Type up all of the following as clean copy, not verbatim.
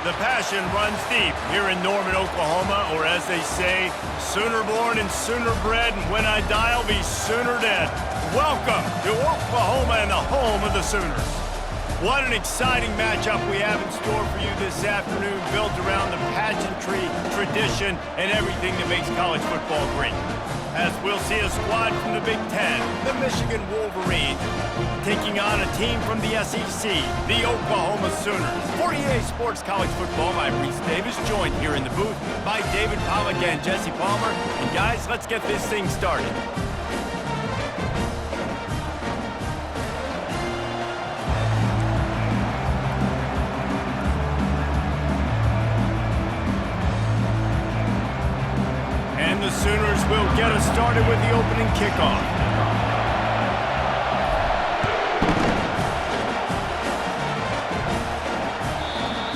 The passion runs deep here in Norman, Oklahoma, or as they say, sooner born and sooner bred, and when I die, I'll be sooner dead. Welcome to Oklahoma and the home of the Sooners. What an exciting matchup we have in store for you this afternoon, built around the pageantry, tradition, and everything that makes college football great. As we'll see a squad from the Big Ten, the Michigan Wolverines, taking on a team from the SEC, the Oklahoma Sooners. For EA Sports College Football, I'm Reese Davis, joined here in the booth by David Pollack and Jesse Palmer. And guys, let's get this thing started. And the Sooners will get us started with the opening kickoff.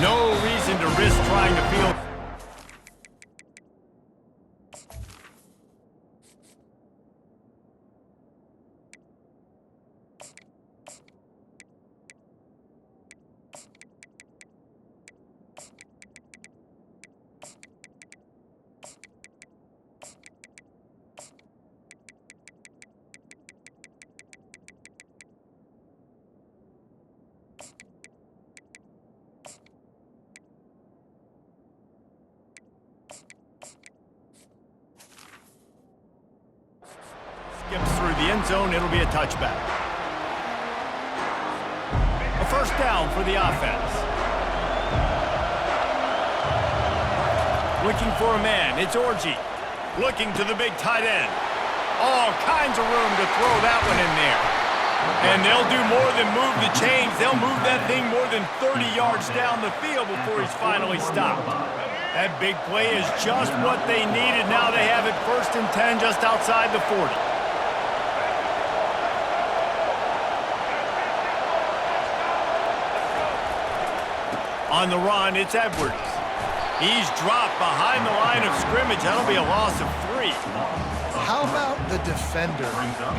No reason to risk trying to field. Skips through the end zone, it'll be a touchback. A first down for the offense. Looking for a man, it's Orji. Looking to the big tight end. All kinds of room to throw that one in there. And they'll do more than move the chains. They'll move that thing more than 30 yards down the field before he's finally stopped. That big play is just what they needed. Now they have it 1st and 10 just outside the 40. On the run, it's Edwards. He's dropped behind the line of scrimmage. That'll be a loss of 3. How about the defender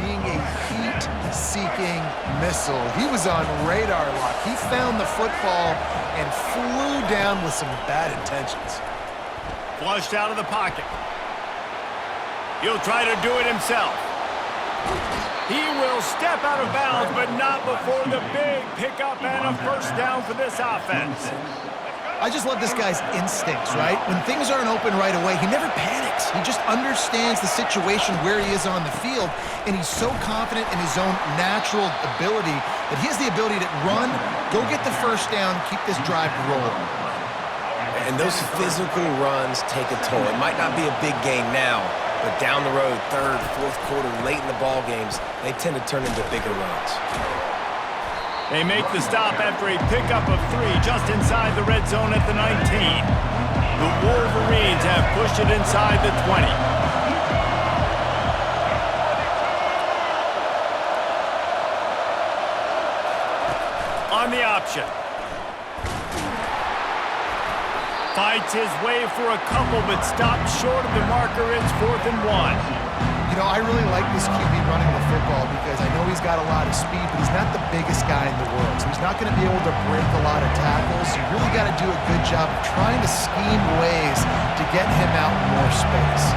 being a heat-seeking missile? He was on radar lock. He found the football and flew down with some bad intentions. Flushed out of the pocket. He'll try to do it himself. He will step out of bounds, but not before the big pickup and a first down for this offense. I just love this guy's instincts, right? When things aren't open right away, he never panics. He just understands the situation where he is on the field, and he's so confident in his own natural ability that he has the ability to run, go get the first down, keep this drive rolling. And those physical runs take a toll. It might not be a big game now, but down the road, 3rd, 4th quarter, late in the ball games, they tend to turn into bigger runs. They make the stop after a pickup of 3 just inside the red zone at the 19. The Wolverines have pushed it inside the 20. On the option. Fights his way for a couple, but stopped short of the marker. It's 4th and 1. You know, I really like this QB running the football because I know he's got a lot of speed, but he's not the biggest guy in the world. So he's not going to be able to break a lot of tackles. You really got to do a good job of trying to scheme ways to get him out in more space.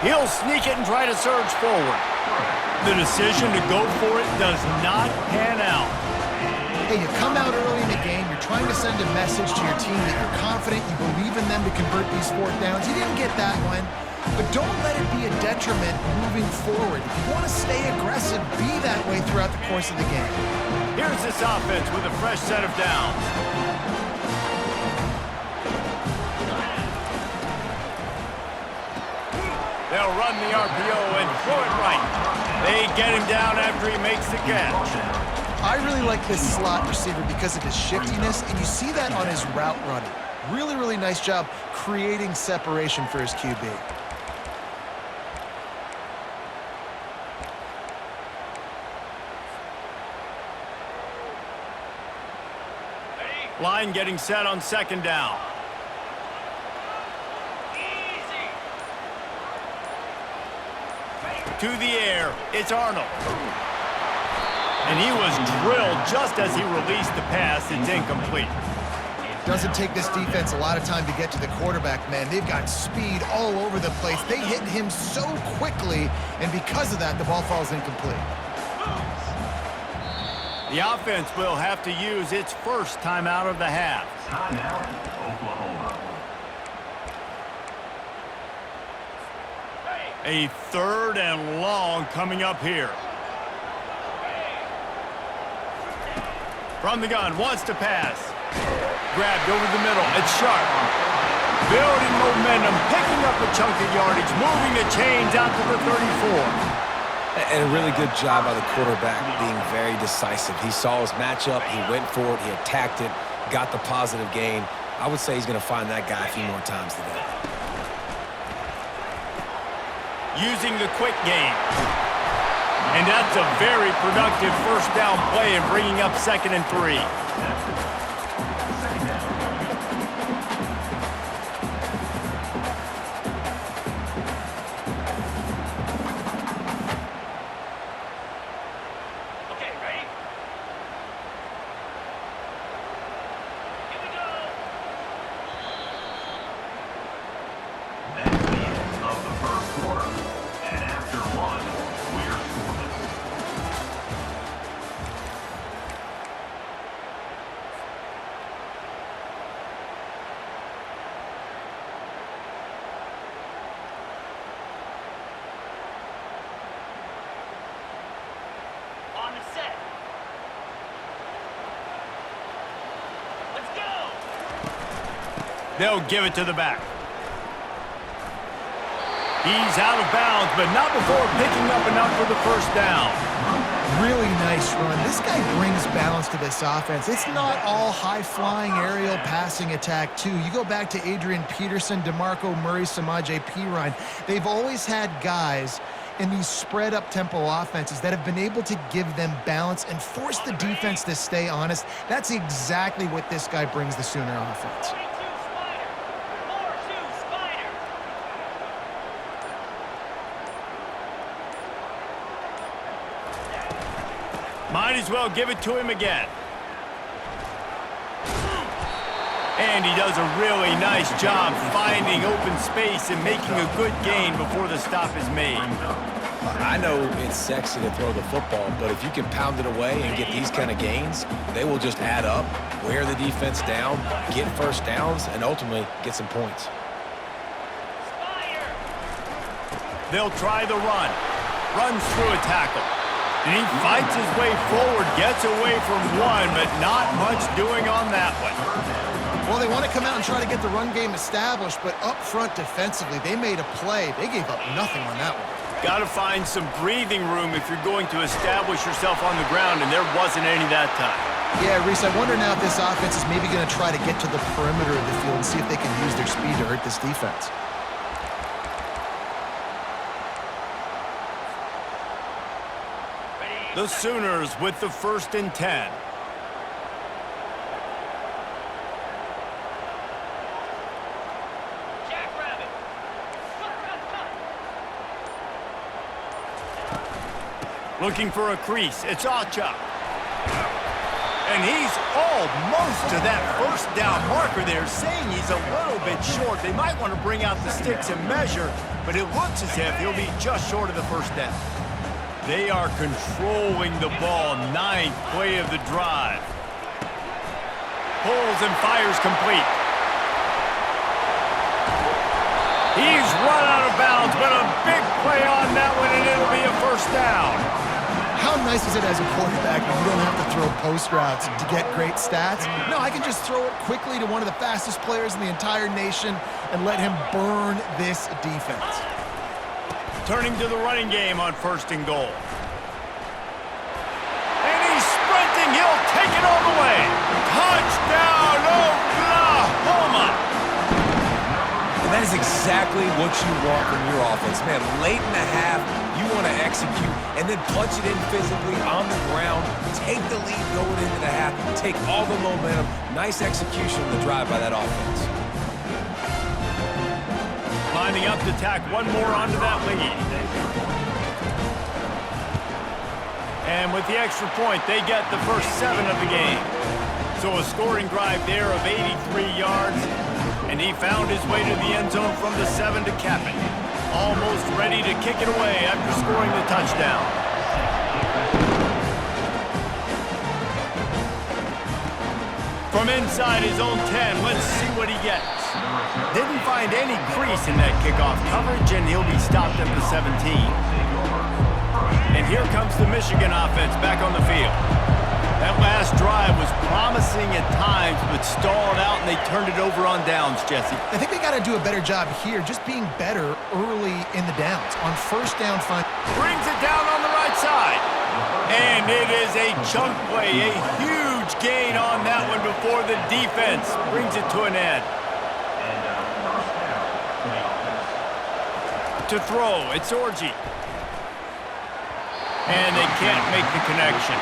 He'll sneak it and try to surge forward. The decision to go for it does not pan out. Hey, you come out early in the game, you're trying to send a message to your team that you're confident, you believe in them to convert these 4th downs. You didn't get that one, but don't let it be a detriment moving forward. If you want to stay aggressive, be that way throughout the course of the game. Here's this offense with a fresh set of downs. They'll run the RPO and throw it right. They get him down after he makes the catch. I really like this slot receiver because of his shiftiness, and you see that on his route running. Really, really nice job creating separation for his QB. Line getting set on 2nd down. To the air, it's Arnold. And he was drilled just as he released the pass. It's incomplete. Doesn't take this defense a lot of time to get to the quarterback, man. They've got speed all over the place. They hit him so quickly, and because of that, the ball falls incomplete. The offense will have to use its first timeout of the half. Timeout, Oklahoma. A 3rd and long coming up here. From the gun, wants to pass. Grabbed over the middle. It's Sharp. Building momentum, picking up a chunk of yardage, moving the chains out to the 34. And a really good job by the quarterback being very decisive. He saw his matchup, he went for it, he attacked it, got the positive gain. I would say he's going to find that guy a few more times today. Using the quick game. And that's a very productive first down play and bringing up 2nd and 3. They'll give it to the back. He's out of bounds, but not before picking up enough for the first down. Really nice run. This guy brings balance to this offense. It's not all high-flying aerial passing attack, too. You go back to Adrian Peterson, DeMarco Murray, Samaje Perine. They've always had guys in these spread-up tempo offenses that have been able to give them balance and force the defense to stay honest. That's exactly what this guy brings the Sooner offense. Might as well give it to him again. And he does a really nice job finding open space and making a good gain before the stop is made. I know it's sexy to throw the football, but if you can pound it away and get these kind of gains, they will just add up, wear the defense down, get first downs, and ultimately get some points. They'll try the run. Runs through a tackle. And he fights his way forward, gets away from one, but not much doing on that one. Well, they want to come out and try to get the run game established, but up front defensively, they made a play. They gave up nothing on that one. Got to find some breathing room if you're going to establish yourself on the ground, and there wasn't any that time. Yeah, Reese, I wonder now if this offense is maybe going to try to get to the perimeter of the field and see if they can use their speed to hurt this defense. The Sooners with the 1st and 10. Looking for a crease. It's Achop. And he's almost to that first down marker there, saying he's a little bit short. They might want to bring out the sticks and measure, but it looks as if he'll be just short of the first down. They are controlling the ball. 9th play of the drive. Pulls and fires complete. He's run out of bounds, but a big play on that one, and it'll be a first down. How nice is it as a quarterback when you don't have to throw post routes to get great stats? No, I can just throw it quickly to one of the fastest players in the entire nation and let him burn this defense. Turning to the running game on 1st and goal. And he's sprinting. He'll take it all the way. Touchdown, Oklahoma! And that is exactly what you want from your offense. Man, late in the half, you want to execute and then punch it in physically on the ground. Take the lead going into the half. Take all the momentum. Nice execution of the drive by that offense. Lining up to tack one more onto that lead. And with the extra point, they get the first 7 of the game. So a scoring drive there of 83 yards, and he found his way to the end zone from the 7 to cap it. Almost ready to kick it away after scoring the touchdown. From inside his own 10, let's see what he gets. Didn't find any crease in that kickoff coverage, and he'll be stopped at the 17. And here comes the Michigan offense back on the field. That last drive was promising at times, but stalled out, and they turned it over on downs, Jesse. I think they got to do a better job here, just being better early in the downs. On first down, brings it down on the right side. And it is a chunk play, a huge gain on that one before the defense brings it to an end. To throw, it's Orji. And they can't make the connection.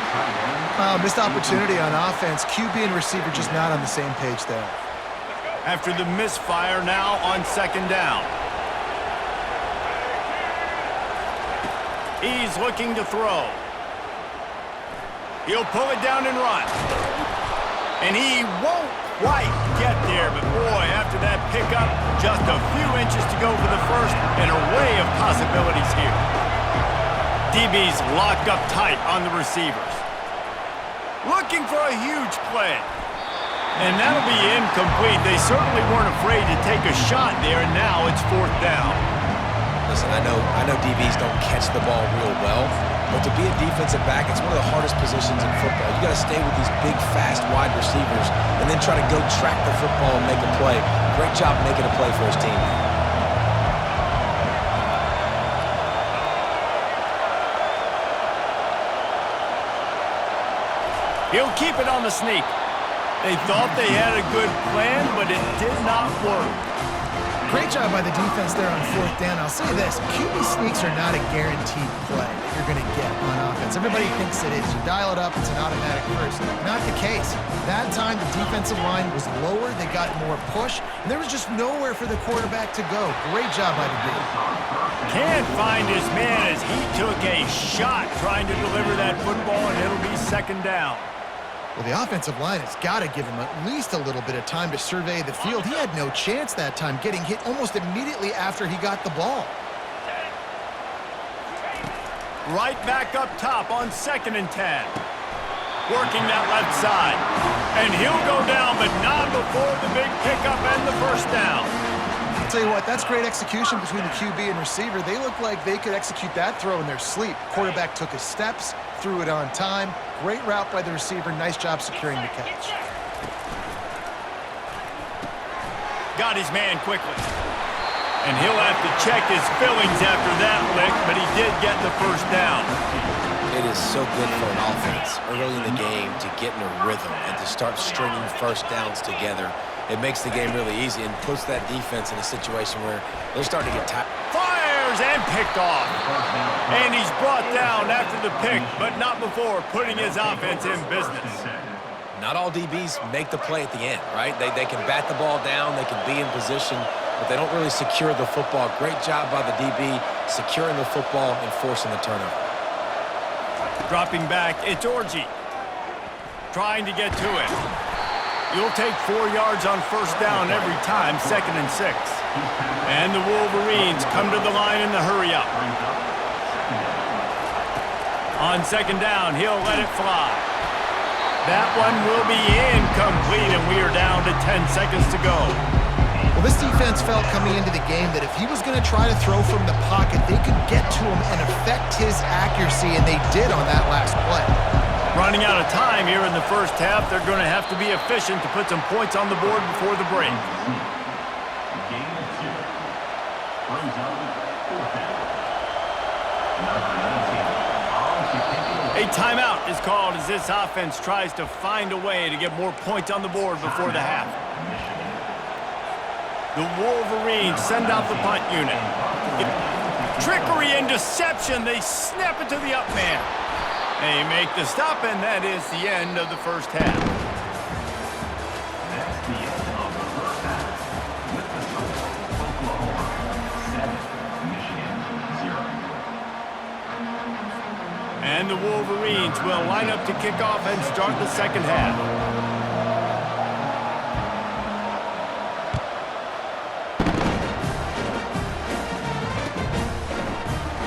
Missed opportunity on offense. QB and receiver just not on the same page there. After the misfire, now on second down. He's looking to throw. He'll pull it down and run. And he won't quite get there, but boy, after that pickup, just a few inches to go for the first, and an array of possibilities here. DB's locked up tight on the receivers. Looking for a huge play. And that'll be incomplete. They certainly weren't afraid to take a shot there, and now it's fourth down. Listen, I know DBs don't catch the ball real well, but to be a defensive back, it's one of the hardest positions in football. You got to stay with these big, fast, wide receivers and then try to go track the football and make a play. Great job making a play for his team. He'll keep it on the sneak. They thought they had a good plan, but it did not work. Great job by the defense there on fourth down. I'll say this, QB sneaks are not a guaranteed play that you're going to get on offense. Everybody thinks it is. You dial it up, it's an automatic first. Not the case. That time, the defensive line was lower. They got more push, and there was just nowhere for the quarterback to go. Great job by the D. Can't find his man as he took a shot trying to deliver that football, and it'll be second down. Well, the offensive line has got to give him at least a little bit of time to survey the field. He had no chance that time, getting hit almost immediately after he got the ball. Right back up top on 2nd and 10. Working that left side. And he'll go down, but not before the big pickup and the first down. I'll tell you what, that's great execution between the QB and receiver. They look like they could execute that throw in their sleep. Quarterback took his steps, threw it on time. Great route by the receiver. Nice job securing the catch. Got his man quickly. And he'll have to check his fillings after that lick, but he did get the first down. It is so good for an offense early in the game to get in a rhythm and to start stringing first downs together. It makes the game really easy and puts that defense in a situation where they're starting to get tired. Fires and picked off. And he's brought down after the pick, but not before putting his offense in business. Not all DBs make the play at the end, right? They can bat the ball down, they can be in position, but they don't really secure the football. Great job by the DB securing the football and forcing the turnover. Dropping back, it's Orji. Trying to get to it. You'll take 4 yards on first down every time, 2nd and 6. And the Wolverines come to the line in the hurry-up. On 2nd down, he'll let it fly. That one will be incomplete, and we are down to 10 seconds to go. Well, this defense felt coming into the game that if he was going to try to throw from the pocket, they could get to him and affect his accuracy, and they did on that last play. Running out of time here in the first half, they're going to have to be efficient to put some points on the board before the break. A timeout is called as this offense tries to find a way to get more points on the board before the half. The Wolverines send out the punt unit. Trickery and deception, they snap it to the up man. They make the stop, and that is the end of the first half. That's the end of the first half. With the score, Oklahoma 7, Michigan 0. And And the Wolverines will line up to kick off and start the second half.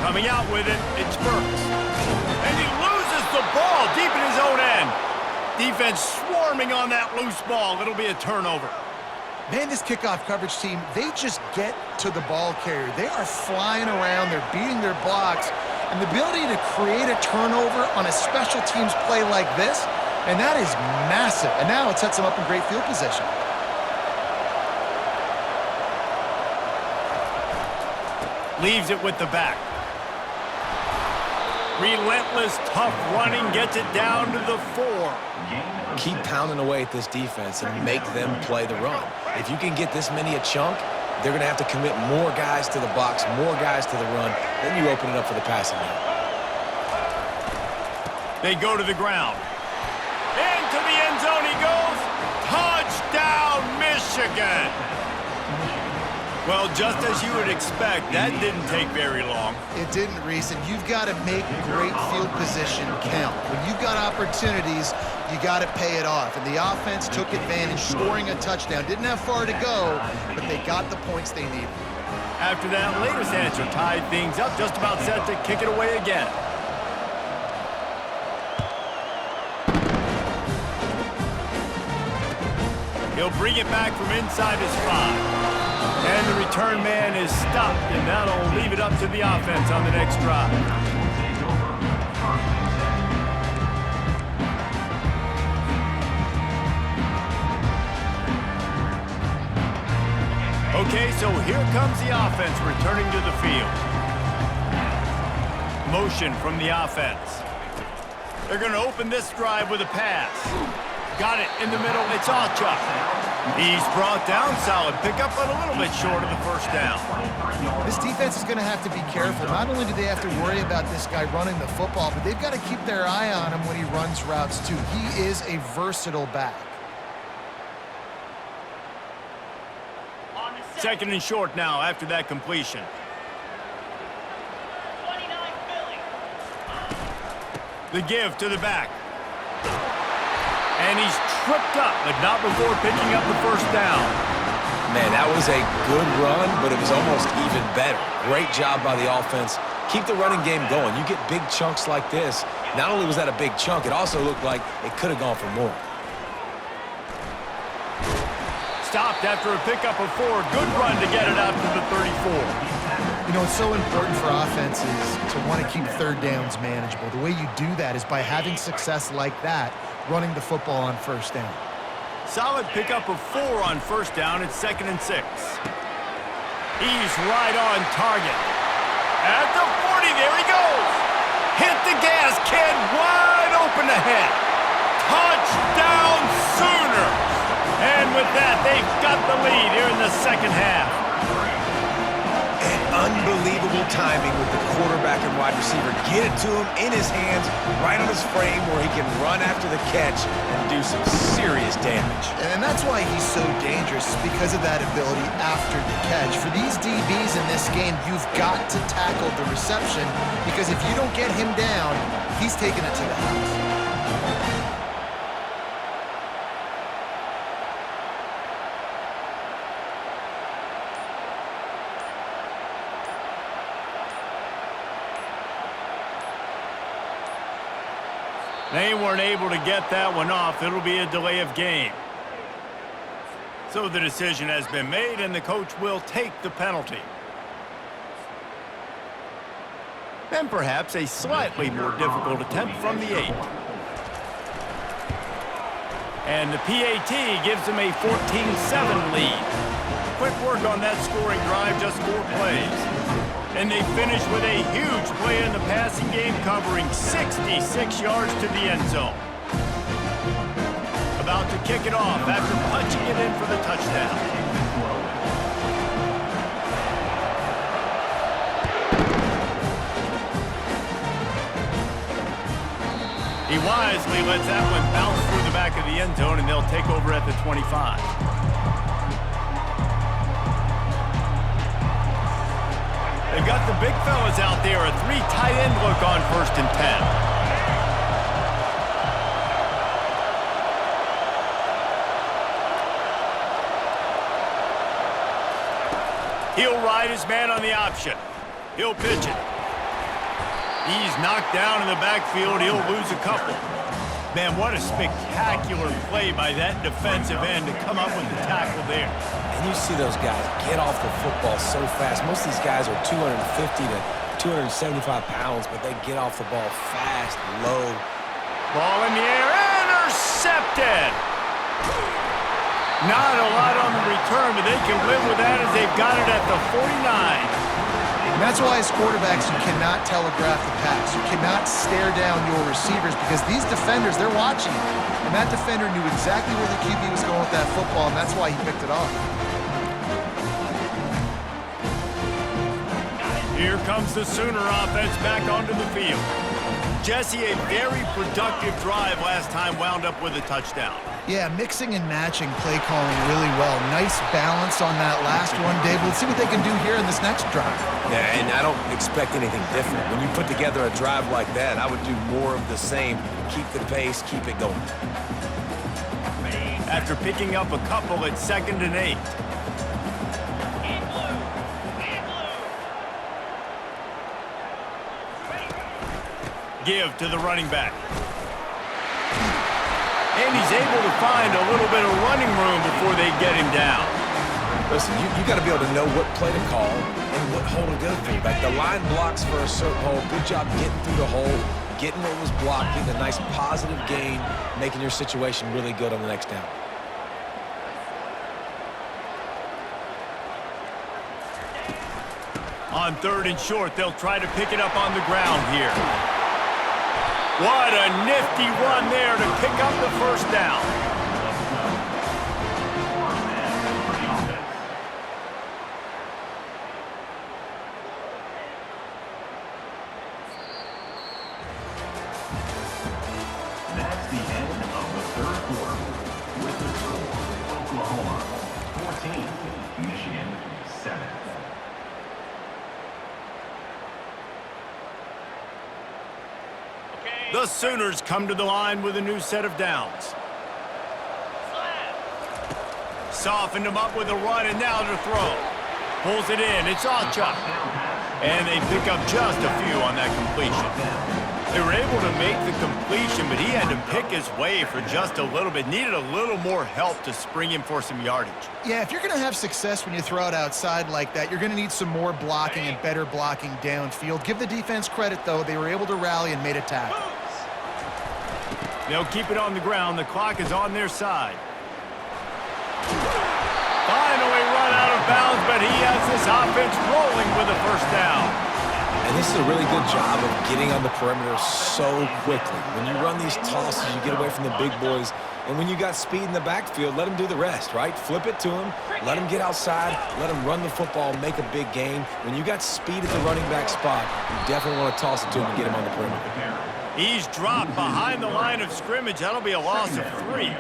Coming out with it, it's Burks. And he loses the ball deep in his own end. Defense swarming on that loose ball. It'll be a turnover. Man, this kickoff coverage team, they just get to the ball carrier. They are flying around. They're beating their blocks. And the ability to create a turnover on a special teams play like this, and that is massive. And now it sets them up in great field position. Leaves it with the back. Relentless, tough running, gets it down to the 4. Keep pounding away at this defense and make them play the run. If you can get this many a chunk, they're going to have to commit more guys to the box, more guys to the run. Then you open it up for the passing game. They go to the ground. Into the end zone he goes. Touchdown, Michigan! Well, just as you would expect, that didn't take very long. It didn't, Reese, and you've got to make great field position count. When you've got opportunities, you got to pay it off. And the offense took advantage, scoring a touchdown. Didn't have far to go, but they got the points they needed. After that latest answer tied things up, just about set to kick it away again. He'll bring it back from inside his 5. And the return man is stopped, and that'll leave it up to the offense on the next drive. Okay, so here comes the offense returning to the field. Motion from the offense. They're going to open this drive with a pass. Got it in the middle. It's Allchuck. He's brought down. Solid pickup, but a little bit short of the first down. This defense is going to have to be careful. Not only do they have to worry about this guy running the football, but they've got to keep their eye on him when he runs routes too. He is a versatile back. Second and short now after that completion. The give to the back. And he's tripped up, but not before picking up the first down. Man, that was a good run, but it was almost even better. Great job by the offense. Keep the running game going. You get big chunks like this. Not only was that a big chunk, it also looked like it could have gone for more. Stopped after a pickup of 4. Good run to get it out to the 34. You know, it's so important for offenses to want to keep third downs manageable. The way you do that is by having success like that, running the football on first down. Solid pickup of 4 on first down. It's 2nd and 6. He's right on target. At the 40, there he goes. Hit the gas, kid, wide open ahead. Touchdown Sooners! And with that, they've got the lead here in the second half. Unbelievable timing with the quarterback and wide receiver. Get it to him in his hands, right on his frame where he can run after the catch and do some serious damage. And that's why he's so dangerous, because of that ability after the catch. For these DBs in this game, you've got to tackle the reception, because if you don't get him down, he's taking it to the house. They weren't able to get that one off. It'll be a delay of game. So the decision has been made, and the coach will take the penalty. And perhaps a slightly more difficult attempt from the 8. And the PAT gives them a 14-7 lead. Quick work on that scoring drive, just 4 plays. And they finish with a huge play in the passing game, covering 66 yards to the end zone. About to kick it off after punching it in for the touchdown. He wisely lets that one bounce through the back of the end zone, and they'll take over at the 25. They've got the big fellas out there, a 3 tight end look on 1st and 10. He'll ride his man on the option. He'll pitch it. He's knocked down in the backfield. He'll lose a couple. Man, what a spectacular play by that defensive end to come up with the tackle there. And you see those guys get off the football so fast. Most of these guys are 250 to 275 pounds, but they get off the ball fast, low. Ball in the air, intercepted! Not a lot on the return, but they can live with that as they've got it at the 49. And that's why as quarterbacks, you cannot telegraph the pass. You cannot stare down your receivers because these defenders, they're watching you. And that defender knew exactly where the QB was going with that football, and that's why he picked it off. Here comes the Sooner offense back onto the field. Jesse, a very productive drive last time, wound up with a touchdown. Yeah, mixing and matching play calling really well. Nice balance on that last one, Dave. Let's see what they can do here in this next drive. Yeah, and I don't expect anything different. When you put together a drive like that, I would do more of the same. Keep the pace, keep it going. After picking up a couple at 2nd and 8. Give to the running back. And he's able to find a little bit of running room before they get him down. Listen, you got to be able to know what play to call and what hole to go through. Like the line blocks for a certain hole. Good job getting through the hole, getting what was blocked, getting a nice positive gain, making your situation really good on the next down. On 3rd and short, they'll try to pick it up on the ground here. What a nifty run there to pick up the first down. That's the end of the 3rd quarter. With the score, Oklahoma 14, Michigan 7. The Sooners come to the line with a new set of downs. Softened him up with a run, and now to throw. Pulls it in. It's Achuk. And they pick up just a few on that completion. They were able to make the completion, but he had to pick his way for just a little bit. Needed a little more help to spring him for some yardage. Yeah, if you're going to have success when you throw it outside like that, you're going to need some more blocking and better blocking downfield. Give the defense credit, though. They were able to rally and made a tackle. They'll keep it on the ground. The clock is on their side. Finally run out of bounds, but he has this offense rolling with a first down. And this is a really good job of getting on the perimeter so quickly. When you run these tosses, you get away from the big boys. And when you got speed in the backfield, let them do the rest, right? Flip it to them, let them get outside, let them run the football, make a big gain. When you got speed at the running back spot, you definitely want to toss it to him and get him on the perimeter. He's dropped behind the line of scrimmage. That'll be a loss of 3.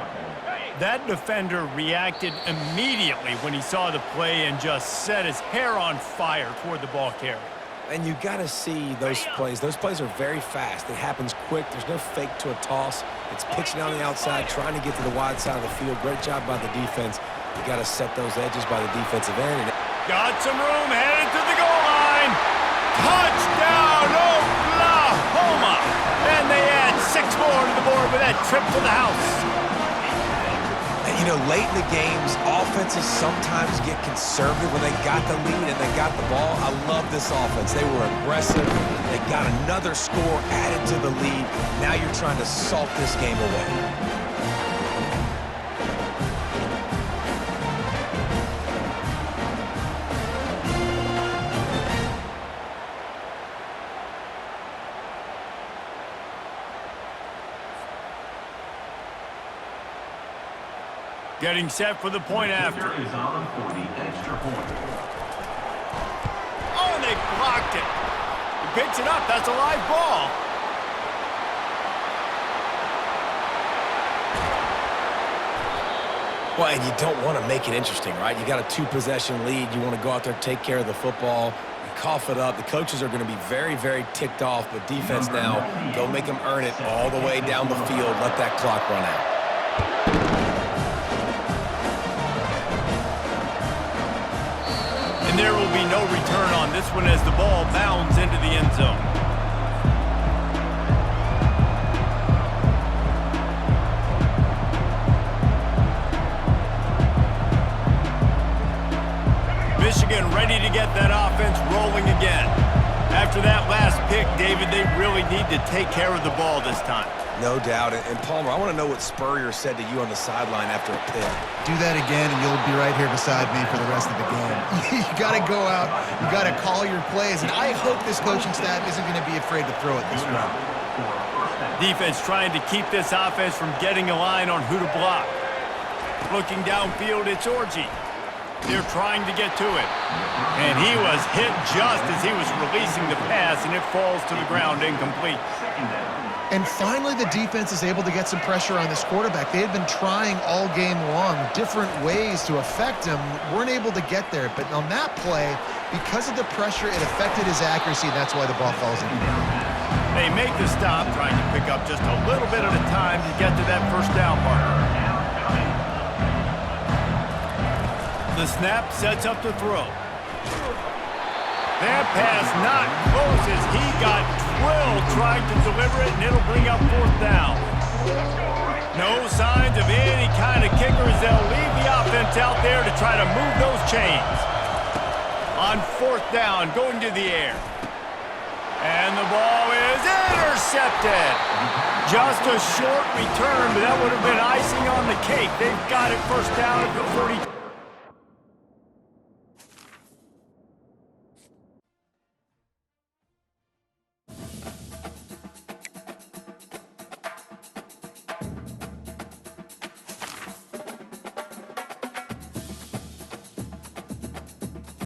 That defender reacted immediately when he saw the play and just set his hair on fire toward the ball carrier. And you got to see those plays. Those plays are very fast. It happens quick. There's no fake to a toss. It's pitching on the outside, trying to get to the wide side of the field. Great job by the defense. You got to set those edges by the defensive end. Got some room, headed to the goal line. Touchdown, Oklahoma! And they add 6 more to the board with that trip to the house. And, you know, late in the games, offenses sometimes get conservative when they got the lead and they got the ball. I love this offense. They were aggressive. They got another score added to the lead. Now you're trying to salt this game away. Getting set for the point after. Is on for the extra point. Oh, and they blocked it. He picks it up. That's a live ball. Well, and you don't want to make it interesting, right? You got a 2-possession lead. You want to go out there, take care of the football, and cough it up. The coaches are going to be very, very ticked off, but defense now, go make them earn it all the way down the field. Let that clock run out. And there will be no return on this one as the ball bounds into the end zone. Michigan ready to get that offense rolling again. After that last pick, David, they really need to take care of the ball this time. No doubt. And Palmer, I want to know what Spurrier said to you on the sideline after a pick. Do that again, and you'll be right here beside me for the rest of the game. You got to go out. You got to call your plays. And I hope this coaching staff isn't going to be afraid to throw it this round. Defense trying to keep this offense from getting a line on who to block. Looking downfield, it's Orji. They're trying to get to it. And he was hit just as he was releasing the pass, and it falls to the ground incomplete. And finally, the defense is able to get some pressure on this quarterback. They had been trying all game long different ways to affect him. Weren't able to get there. But on that play, because of the pressure, it affected his accuracy, and that's why the ball falls in. They make the stop, trying to pick up just a little bit at a time to get to that first down marker. The snap sets up the throw. That pass not close as he got drilled trying to deliver it, and it'll bring up fourth down. No signs of any kind of kicker as they'll leave the offense out there to try to move those chains. On fourth down, going to the air. And the ball is intercepted. Just a short return, but that would have been icing on the cake. They've got it first down at the 40.